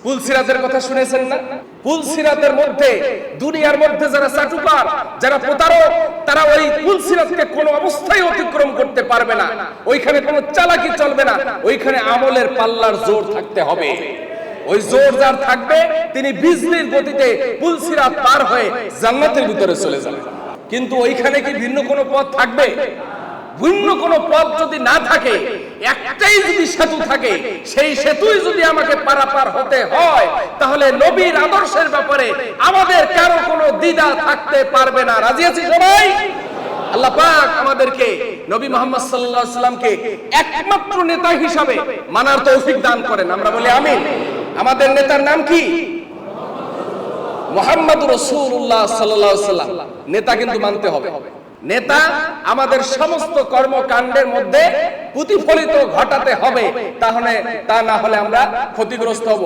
পুলসিরাতের কথা শুনেছেন না? পুলসিরাতের মধ্যে, দুনিয়ার মধ্যে যারা চাটুকার, যারা প্রতারক, তারা ওই পুলসিরাতকে কোনো অবস্থায় অতিক্রম করতে পারবে না। ওইখানে কোনো চালাকি চলবে না, ওইখানে আমলের পাল্লার জোর থাকতে হবে। ওই জোর যার থাকবে তিনি বিজলির গতিতে পুলসিরাত পার হয়ে জান্নাতের ভিতরে চলে যাবেন। কিন্তু ওইখানে কি ভিন্ন কোনো পথ থাকবে? ভিন্ন কোনো পথ যদি না থাকে, একটাই যদি সেতু থাকে, সেই সেতুই যদি আমাকে পারাপার হতে হয়, তাহলে নবীর আদর্শের ব্যাপারে আমাদের কারো কোনো দ্বিধা থাকতে পারবে না। রাজি আছি সবাই? আল্লাহ পাক আমাদেরকে নবী মুহাম্মদ সাল্লাল্লাহু আলাইহি সাল্লামকে একমাত্র নেতা হিসাবে মানার তৌফিক দান করেন। আমরা বলি আমিন। আমাদের নেতার নাম কি? মুহাম্মদুর রাসূলুল্লাহ সাল্লাল্লাহু আলাইহি সাল্লাম। নেতা কিন্তু মানতে হবে। নেতা আমাদের সমস্ত কর্মকাণ্ডের মধ্যে প্রতিফলিত ঘটাতে হবে, তাহলে তা না হলে আমরা ক্ষতিগ্রস্ত হব।